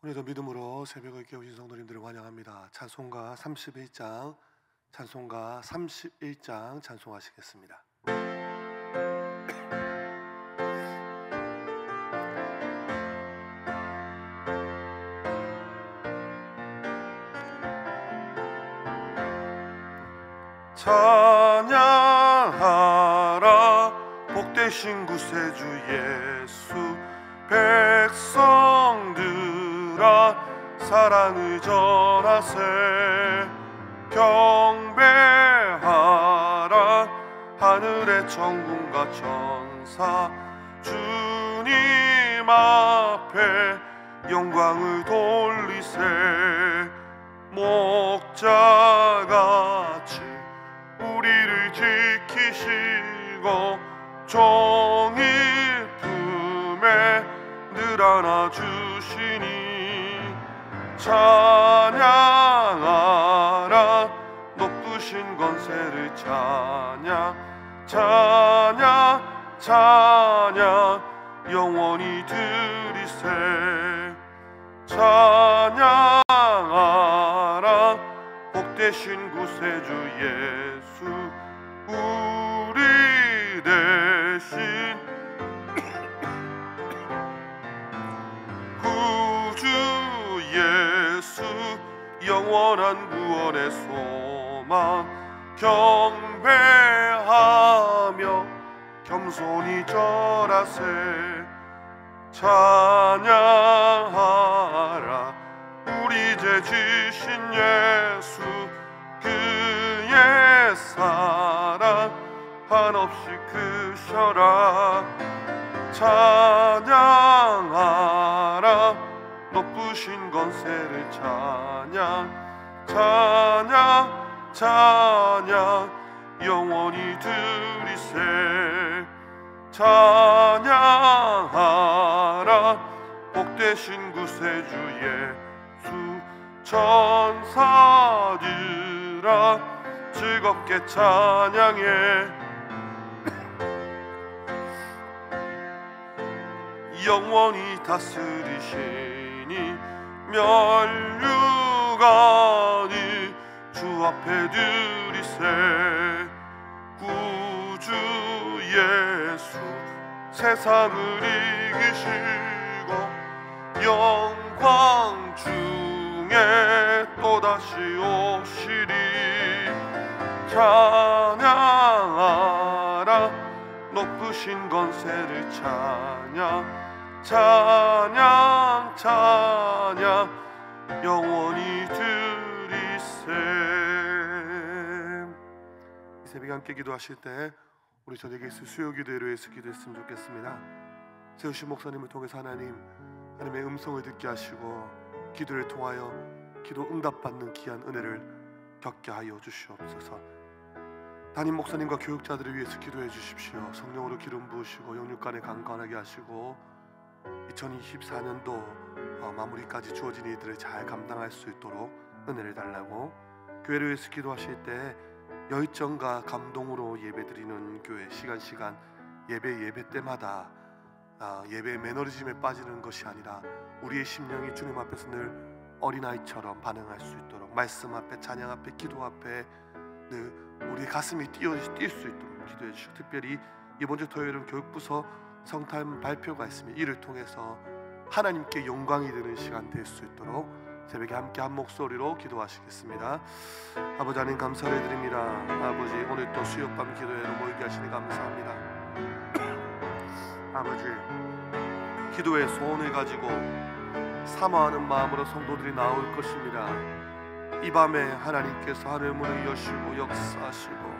오늘도 믿음으로 새벽을 깨우신 성도님들을 환영합니다. 찬송가 31장, 찬송가 31장 찬송하시겠습니다. 찬양하라 복되신 구세주 예수, 백성들아 사랑을 전하세. 경배하라 하늘의 천군과 천사, 주님 앞에 영광을 돌리세. 목자같이 우리를 지키시고 종일 품에 늘 안아주시니, 찬양하라 높으신 권세를 찬양, 찬양 찬양 영원히 드리세. 찬양하라 복되신 구세주 예수, 우리 대신 구주 예수, 영원한 구원의 소망. 경배하며 겸손히 절하세. 찬양하라 우리 죄 지신 예수, 그의 사랑 한없이 크셔라. 찬양하라 높으신 권세를 찬양, 찬양 찬양 영원히 드리세. 찬양하라 복되신 구세주 예수, 천사들아 즐겁게 찬양해. 영원히 다스리시니 면류관이 주 앞에 드리세. 구주 예수 세상을 이기시고 영광 중에 또다시 오시리. 찬양하라 높으신 권세를 찬양, 찬양 찬양 영원히 드리세. 이 새벽에 함께 기도하실 때 우리 저녁에 수요기도회로 해서 기도했으면 좋겠습니다. 세우신 목사님을 통해서 하나님의 음성을 듣게 하시고 기도를 통하여 기도 응답받는 귀한 은혜를 겪게 하여 주시옵소서. 담임 목사님과 교육자들을 위해서 기도해 주십시오. 성령으로 기름 부으시고 영육간에 강건하게 하시고 2024년도 마무리까지 주어진 일들을 잘 감당할 수 있도록 은혜를 달라고, 교회를 위해서 기도하실 때 열정과 감동으로 예배드리는 교회, 시간 예배 때마다 예배의 매너리즘에 빠지는 것이 아니라 우리의 심령이 주님 앞에서 늘 어린아이처럼 반응할 수 있도록, 말씀 앞에, 찬양 앞에, 기도 앞에 늘 우리의 가슴이 뛸 수 있도록 기도해 주시고, 특별히 이번 주 토요일은 교육부서 성탄 발표가 있습니다. 이를 통해서 하나님께 영광이 되는 시간 될 수 있도록 새벽에 함께 한 목소리로 기도하시겠습니다. 아버지 하나님 감사를 드립니다. 아버지 오늘 또 수요밤 기도회로 모이게 하시니 감사합니다. 아버지 기도의 소원을 가지고 사모하는 마음으로 성도들이 나올 것입니다. 이 밤에 하나님께서 하늘 문을 여시고 역사하시고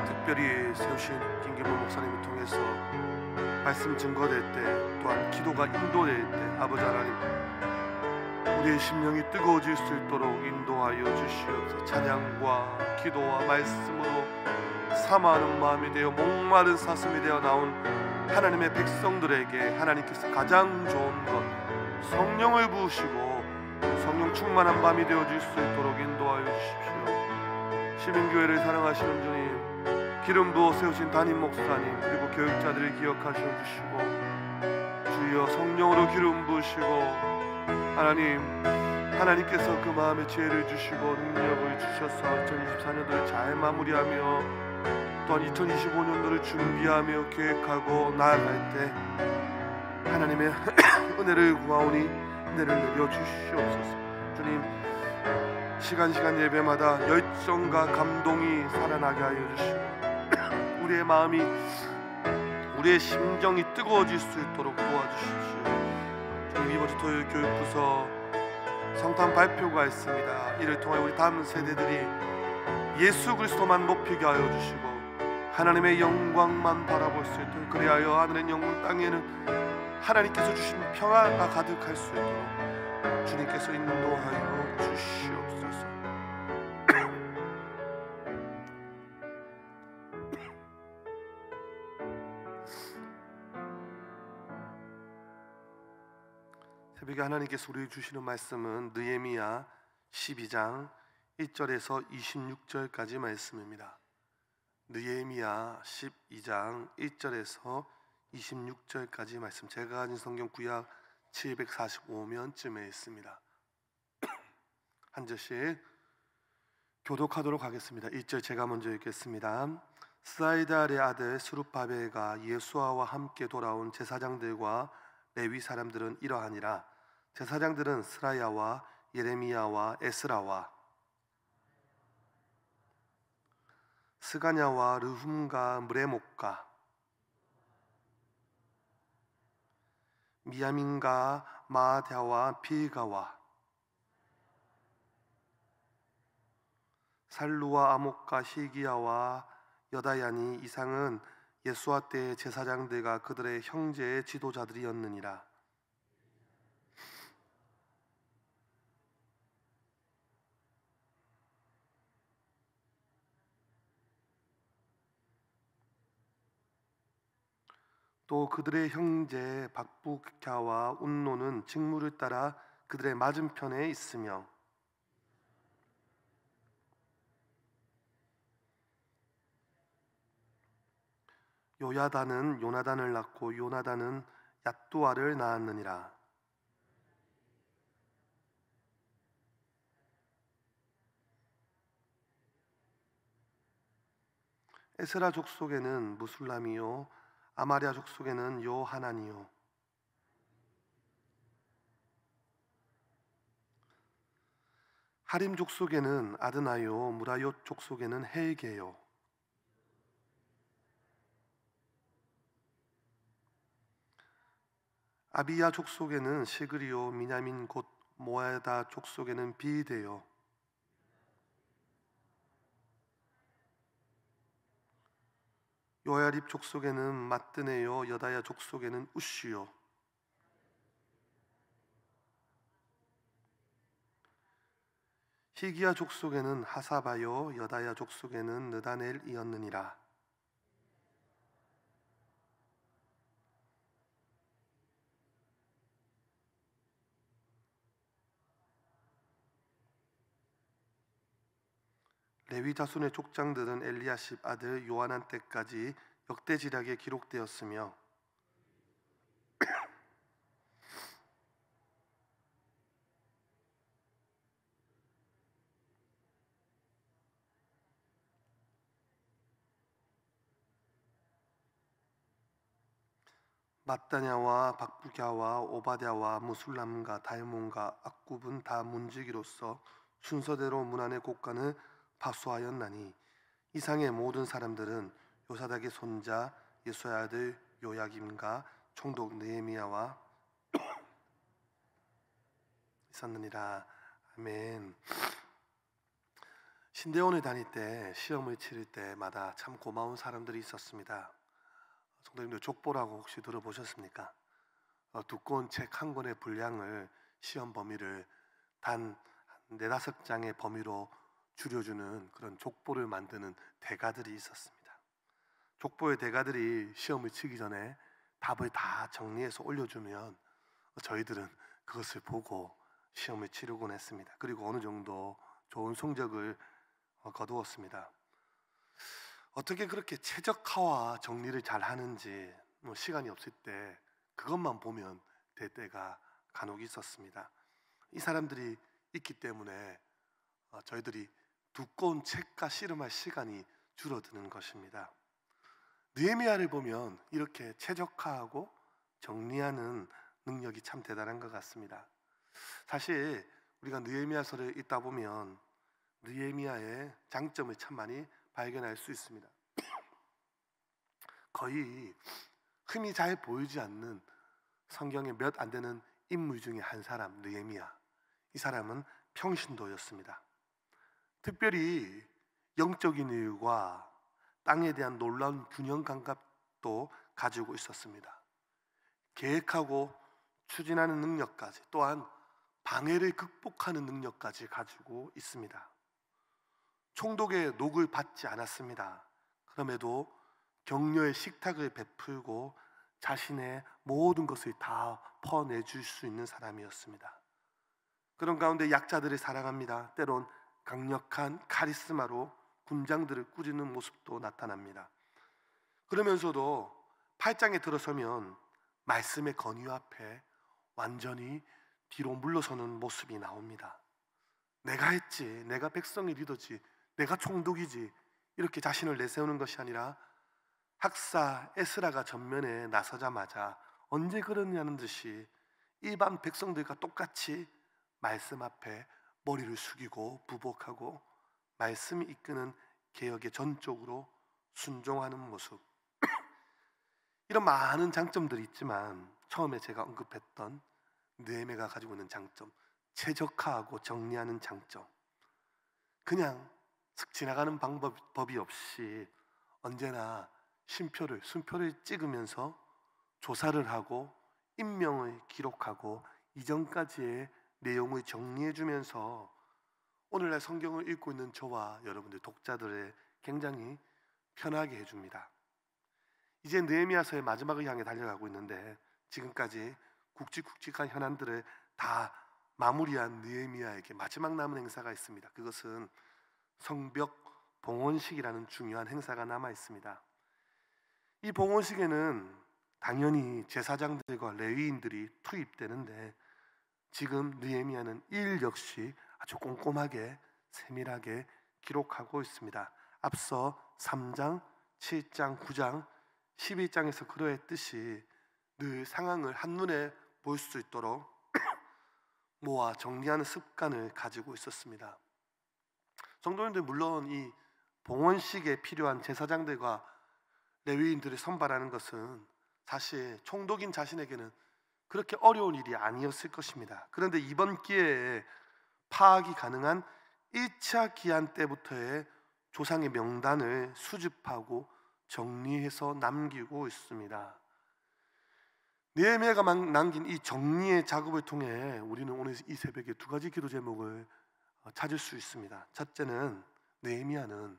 특별히 세우신 김계보 목사님을 통해서 말씀 증거될 때, 또한 기도가 인도될 때 아버지 하나님 우리의 심령이 뜨거워질 수 있도록 인도하여 주시옵소서. 찬양과 기도와 말씀으로 사모하는 마음이 되어 목마른 사슴이 되어 나온 하나님의 백성들에게 하나님께서 가장 좋은 것 성령을 부으시고 성령 충만한 밤이 되어질 수 있도록 인도하여 주십시오. 시민교회를 사랑하시는 주님, 기름 부어 세우신 담임 목사님 그리고 교육자들을 기억하셔 주시고, 주여 성령으로 기름 부으시고 하나님께서 그 마음에 지혜를 주시고 능력을 주셔서 2024년도를 잘 마무리하며 또한 2025년도를 준비하며 계획하고 나아갈 때 하나님의 은혜를 구하오니 은혜를 내려 주시옵소서. 주님, 시간 예배마다 열정과 감동이 살아나게 하여 주시고 우리의 마음이, 우리의 심정이 뜨거워질 수 있도록 도와주십시오. 주님, 이번 주 토요일 교육부서 성탄 발표가 있습니다. 이를 통해 우리 다음 세대들이 예수 그리스도만 높이게 하여 주시고 하나님의 영광만 바라볼 수 있도록, 그리하여 하늘의 영광, 땅에는 하나님께서 주신 평화가 가득할 수 있도록 주님께서 인도하여 주시옵소서. 새벽에 하나님께서 우리에게 주시는 말씀은 느헤미야 12장 1절에서 26절까지 말씀입니다. 느헤미야 12장 1절에서 26절까지 말씀, 제가 가진 성경 구약 745면쯤에 있습니다. 한 절씩 교독하도록 하겠습니다. 1절 제가 먼저 읽겠습니다. 스아이달의 아들 스룹바벨과 예수아와 함께 돌아온 제사장들과 레위 사람들은 이러하니라. 제사장들은 스라야와 예레미야와 에스라와 스가냐와 르훔과 무레목과 미야민과 마아랴와 빌가와 살루와 아목과 시기야와 여다야니, 이상은 예수아 때의 제사장들과 그들의 형제의 지도자들이었느니라. 또 그들의 형제 박부캬와 운노는 직무를 따라 그들의 맞은편에 있으며 요야다는 요나단을 낳고 요나단은 얏두아를 낳았느니라. 에스라 족속에는 무술람이요 아마랴 족속에는 요하나니요 하림 족속에는 아드나요 무라욤 족속에는 헬게요 아비야 족속에는 시그리요 미냐민 곧 모아다 족속에는 비데요 요야립 족속에는 마뜨네요 여다야 족속에는 우시요 히기야 족속에는 하사바요 여다야 족속에는 느다넬이었느니라. 레위 자손의 족장들은 엘리야십 아들 요하난 때까지 역대지략에 기록되었으며 마따냐와 박부갸와 오바댜와 무술람과 달몬과 악굽은 다 문지기로서 순서대로 문안의 곡간을 파수하였나니, 이상의 모든 사람들은 요사닥의 손자 예수의 아들 요야김과 총독 느헤미야와 있었느니라. 아멘. 신대원을 다닐 때 시험을 치를 때마다 참 고마운 사람들이 있었습니다. 성도님들, 족보라고 혹시 들어보셨습니까? 두꺼운 책 한 권의 분량을 시험 범위를 단 4-5장의 범위로 줄여주는 그런 족보를 만드는 대가들이 있었습니다. 족보의 대가들이 시험을 치기 전에 답을 다 정리해서 올려주면 저희들은 그것을 보고 시험을 치르곤 했습니다. 그리고 어느 정도 좋은 성적을 거두었습니다. 어떻게 그렇게 최적화와 정리를 잘 하는지 시간이 없을 때 그것만 보면 될 때가 간혹 있었습니다. 이 사람들이 있기 때문에 저희들이 두꺼운 책과 씨름할 시간이 줄어드는 것입니다. 느헤미야를 보면 이렇게 최적화하고 정리하는 능력이 참 대단한 것 같습니다. 사실 우리가 느헤미야서를 읽다 보면 느헤미야의 장점을 참 많이 발견할 수 있습니다. 거의 흠이 잘 보이지 않는 성경에 몇 안 되는 인물 중에 한 사람, 느헤미야. 이 사람은 평신도였습니다. 특별히 영적인 일과 땅에 대한 놀라운 균형 감각도 가지고 있었습니다. 계획하고 추진하는 능력까지, 또한 방해를 극복하는 능력까지 가지고 있습니다. 총독의 녹을 받지 않았습니다. 그럼에도 격려의 식탁을 베풀고 자신의 모든 것을 다 퍼내줄 수 있는 사람이었습니다. 그런 가운데 약자들을 사랑합니다. 때론 강력한 카리스마로 군장들을 꾸짖는 모습도 나타납니다. 그러면서도 8장에 들어서면 말씀의 권유 앞에 완전히 뒤로 물러서는 모습이 나옵니다. 내가 했지, 내가 백성의 리더지, 내가 총독이지, 이렇게 자신을 내세우는 것이 아니라 학사 에스라가 전면에 나서자마자 언제 그러냐는 듯이 일반 백성들과 똑같이 말씀 앞에 머리를 숙이고 부복하고 말씀이 이끄는 개혁에 전적으로 순종하는 모습. 이런 많은 장점들이 있지만 처음에 제가 언급했던 느헤미야가 가지고 있는 장점, 최적화하고 정리하는 장점, 그냥 슥 지나가는 방법이 없이 언제나 순표를 찍으면서 조사를 하고 인명을 기록하고 이전까지의 내용을 정리해주면서 오늘날 성경을 읽고 있는 저와 여러분들 독자들을 굉장히 편하게 해줍니다. 이제 느헤미야서의 마지막을 향해 달려가고 있는데 지금까지 굵직굵직한 현안들을 다 마무리한 느헤미야에게 마지막 남은 행사가 있습니다. 그것은 성벽 봉헌식이라는 중요한 행사가 남아 있습니다. 이 봉헌식에는 당연히 제사장들과 레위인들이 투입되는데 지금 느헤미야는 일 역시 아주 꼼꼼하게 세밀하게 기록하고 있습니다. 앞서 3장, 7장, 9장, 11장에서 그러했듯이 늘 상황을 한눈에 볼 수 있도록 모아 정리하는 습관을 가지고 있었습니다. 성도님들, 물론 이 봉헌식에 필요한 제사장들과 레위인들을 선발하는 것은 사실 총독인 자신에게는 그렇게 어려운 일이 아니었을 것입니다. 그런데 이번 기회에 파악이 가능한 1차 기한 때부터의 조상의 명단을 수집하고 정리해서 남기고 있습니다. 느헤미야가 남긴 이 정리의 작업을 통해 우리는 오늘 이 새벽에 두 가지 기도 제목을 찾을 수 있습니다. 첫째는 느헤미야는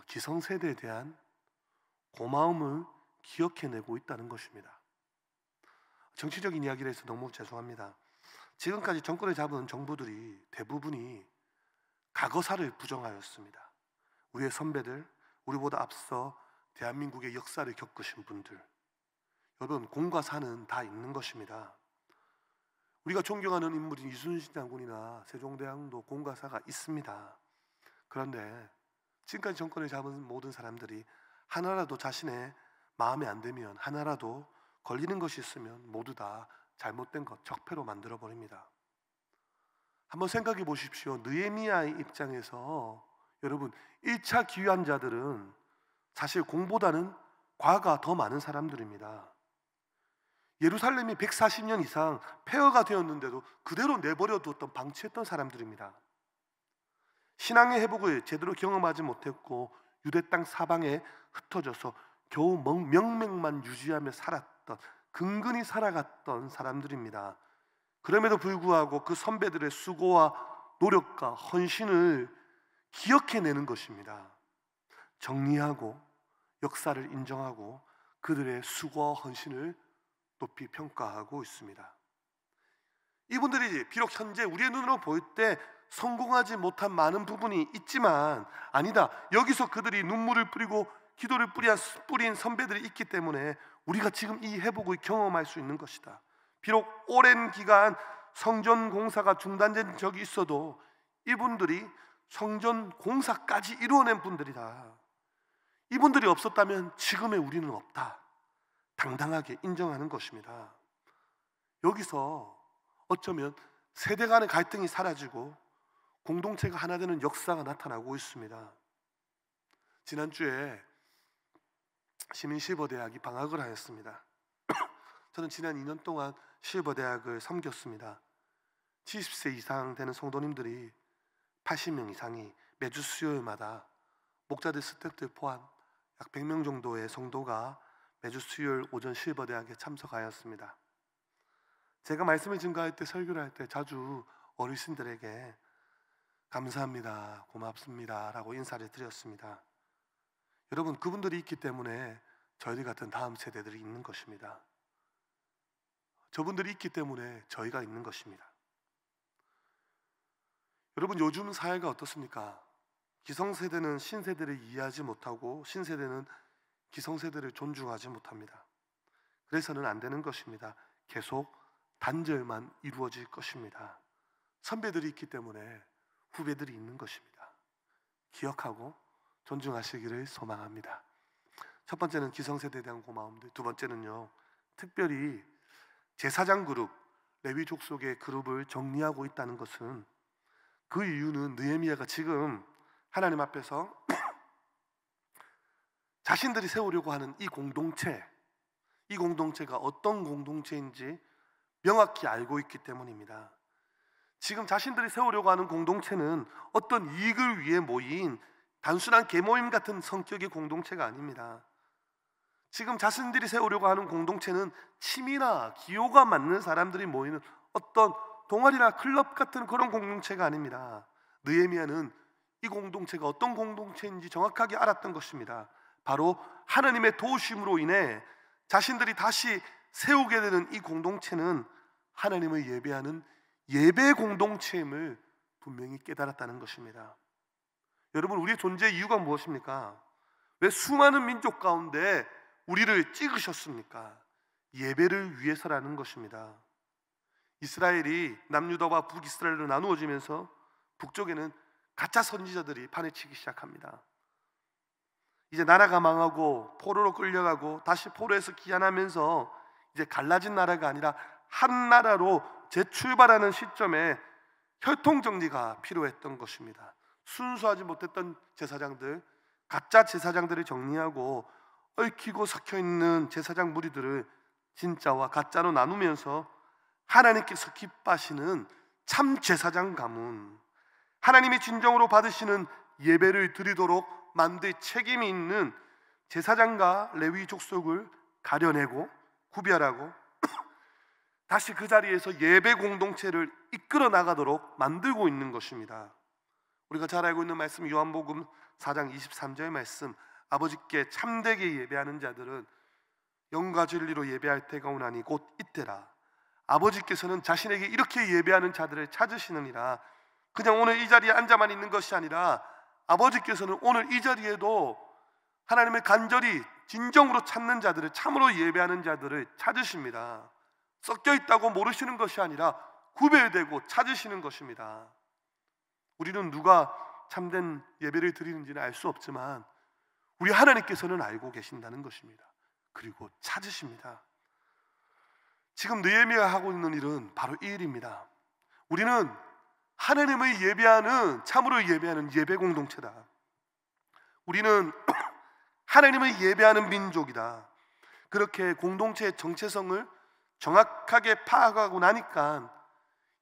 기성세대에 대한 고마움을 기억해내고 있다는 것입니다. 정치적인 이야기를 해서 너무 죄송합니다. 지금까지 정권을 잡은 정부들이 대부분이 과거사를 부정하였습니다. 우리의 선배들, 우리보다 앞서 대한민국의 역사를 겪으신 분들, 여러분, 공과 사는 다 있는 것입니다. 우리가 존경하는 인물인 이순신 장군이나 세종대왕도 공과 사가 있습니다. 그런데 지금까지 정권을 잡은 모든 사람들이 하나라도 자신의 마음에 안 들면, 하나라도 걸리는 것이 있으면 모두 다 잘못된 것, 적폐로 만들어 버립니다. 한번 생각해 보십시오. 느헤미야의 입장에서 여러분, 1차 기환자들은 사실 공보다는 과가 더 많은 사람들입니다. 예루살렘이 140년 이상 폐허가 되었는데도 그대로 내버려 두었던, 방치했던 사람들입니다. 신앙의 회복을 제대로 경험하지 못했고 유대 땅 사방에 흩어져서 겨우 명맥만 유지하며 살았던, 근근히 살아갔던 사람들입니다. 그럼에도 불구하고 그 선배들의 수고와 노력과 헌신을 기억해내는 것입니다. 정리하고 역사를 인정하고 그들의 수고와 헌신을 높이 평가하고 있습니다. 이분들이 비록 현재 우리의 눈으로 보일 때 성공하지 못한 많은 부분이 있지만, 아니다, 여기서 그들이 눈물을 뿌리고 기도를 뿌린 선배들이 있기 때문에 우리가 지금 이 회복을 경험할 수 있는 것이다. 비록 오랜 기간 성전 공사가 중단된 적이 있어도 이분들이 성전 공사까지 이루어낸 분들이다. 이분들이 없었다면 지금의 우리는 없다. 당당하게 인정하는 것입니다. 여기서 어쩌면 세대 간의 갈등이 사라지고 공동체가 하나 되는 역사가 나타나고 있습니다. 지난주에 시민실버대학이 방학을 하였습니다. 저는 지난 2년 동안 실버대학을 섬겼습니다. 70세 이상 되는 성도님들이 80명 이상이 매주 수요일마다 목자들, 스태프들 포함 약 100명 정도의 성도가 매주 수요일 오전 실버대학에 참석하였습니다. 제가 말씀을 증거할 때, 설교를 할 때 자주 어르신들에게 감사합니다, 고맙습니다 라고 인사를 드렸습니다. 여러분, 그분들이 있기 때문에 저희들 같은 다음 세대들이 있는 것입니다. 저분들이 있기 때문에 저희가 있는 것입니다. 여러분, 요즘 사회가 어떻습니까? 기성세대는 신세대를 이해하지 못하고 신세대는 기성세대를 존중하지 못합니다. 그래서는 안 되는 것입니다. 계속 단절만 이루어질 것입니다. 선배들이 있기 때문에 후배들이 있는 것입니다. 기억하고 존중하시기를 소망합니다. 첫 번째는 기성세대에 대한 고마움들, 두 번째는요, 특별히 제사장 그룹, 레위 족속의 그룹을 정리하고 있다는 것은, 그 이유는 느헤미야가 지금 하나님 앞에서 자신들이 세우려고 하는 이 공동체가 어떤 공동체인지 명확히 알고 있기 때문입니다. 지금 자신들이 세우려고 하는 공동체는 어떤 이익을 위해 모인 단순한 계모임 같은 성격의 공동체가 아닙니다. 지금 자신들이 세우려고 하는 공동체는 취미나 기호가 맞는 사람들이 모이는 어떤 동아리나 클럽 같은 그런 공동체가 아닙니다. 느헤미야는 이 공동체가 어떤 공동체인지 정확하게 알았던 것입니다. 바로 하나님의 도우심으로 인해 자신들이 다시 세우게 되는 이 공동체는 하나님을 예배하는 예배 공동체임을 분명히 깨달았다는 것입니다. 여러분, 우리의 존재의 이유가 무엇입니까? 왜 수많은 민족 가운데 우리를 찍으셨습니까? 예배를 위해서라는 것입니다. 이스라엘이 남유다와 북이스라엘로 나누어지면서 북쪽에는 가짜 선지자들이 판에 치기 시작합니다. 이제 나라가 망하고 포로로 끌려가고 다시 포로에서 귀환하면서 이제 갈라진 나라가 아니라 한 나라로 재출발하는 시점에 혈통정리가 필요했던 것입니다. 순수하지 못했던 제사장들, 가짜 제사장들을 정리하고 얽히고 섞여있는 제사장 무리들을 진짜와 가짜로 나누면서 하나님께서 기뻐하시는 참 제사장 가문, 하나님이 진정으로 받으시는 예배를 드리도록 만들 책임이 있는 제사장과 레위 족속을 가려내고 구별하고 다시 그 자리에서 예배 공동체를 이끌어 나가도록 만들고 있는 것입니다. 우리가 잘 알고 있는 말씀, 요한복음 4장 23절 말씀, 아버지께 참되게 예배하는 자들은 영과 진리로 예배할 때가 오나니 곧 이때라. 아버지께서는 자신에게 이렇게 예배하는 자들을 찾으시느니라. 그냥 오늘 이 자리에 앉아만 있는 것이 아니라 아버지께서는 오늘 이 자리에도 하나님을 간절히 진정으로 찾는 자들을, 참으로 예배하는 자들을 찾으십니다. 섞여 있다고 모르시는 것이 아니라 구별되고 찾으시는 것입니다. 우리는 누가 참된 예배를 드리는지는 알 수 없지만 우리 하나님께서는 알고 계신다는 것입니다. 그리고 찾으십니다. 지금 느헤미야가 하고 있는 일은 바로 이 일입니다. 우리는 하나님을 예배하는, 참으로 예배하는 예배 공동체다. 우리는 하나님을 예배하는 민족이다. 그렇게 공동체의 정체성을 정확하게 파악하고 나니까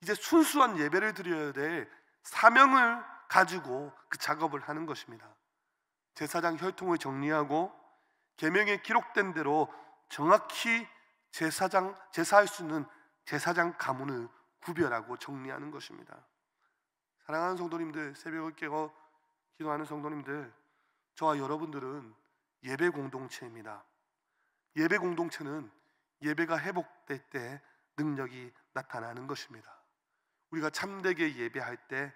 이제 순수한 예배를 드려야 될 사명을 가지고 그 작업을 하는 것입니다. 제사장 혈통을 정리하고 계명에 기록된 대로 정확히 제사할 수 있는 제사장 가문을 구별하고 정리하는 것입니다. 사랑하는 성도님들, 새벽을 깨고 기도하는 성도님들, 저와 여러분들은 예배 공동체입니다. 예배 공동체는 예배가 회복될 때 능력이 나타나는 것입니다. 우리가 참되게 예배할 때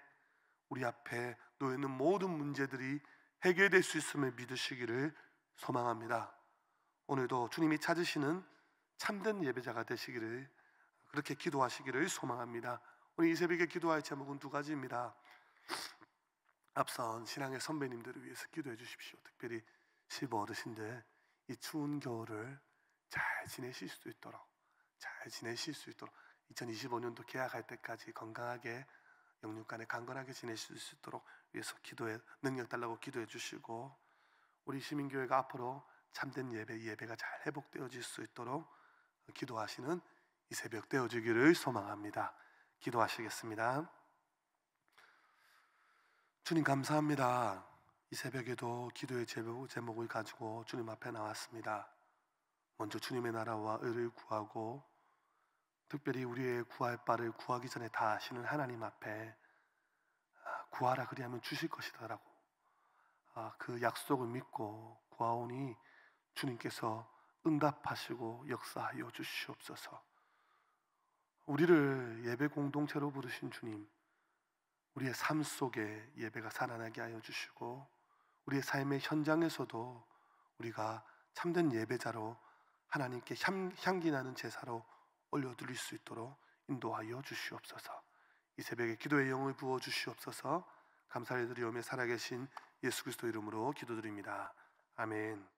우리 앞에 놓여있는 모든 문제들이 해결될 수 있음을 믿으시기를 소망합니다. 오늘도 주님이 찾으시는 참된 예배자가 되시기를 그렇게 기도하시기를 소망합니다. 오늘 이 새벽에 기도할 제목은 두 가지입니다. 앞선 신앙의 선배님들을 위해서 기도해 주십시오. 특별히 시부 어르신들 이 추운 겨울을 잘 지내실 수 있도록 2025년도 개학할 때까지 건강하게 영육간에 강건하게 지내실 수 있도록 위해서 기도해 능력 달라고 기도해 주시고, 우리 시민교회가 앞으로 참된 예배가 잘 회복되어질 수 있도록 기도하시는 이 새벽 되어주기를 소망합니다. 기도하시겠습니다. 주님 감사합니다. 이 새벽에도 기도의 제목을 가지고 주님 앞에 나왔습니다. 먼저 주님의 나라와 의를 구하고, 특별히 우리의 구할 바를 구하기 전에 다 아시는 하나님 앞에 구하라 그리하면 주실 것이다라고 그 약속을 믿고 구하오니 주님께서 응답하시고 역사하여 주시옵소서. 우리를 예배 공동체로 부르신 주님, 우리의 삶 속에 예배가 살아나게 하여 주시고, 우리의 삶의 현장에서도 우리가 참된 예배자로 하나님께 향기 나는 제사로 올려드릴 수 있도록 인도하여 주시옵소서. 이 새벽에 기도의 영을 부어 주시옵소서. 감사를 드리오며 살아계신 예수 그리스도 이름으로 기도드립니다. 아멘.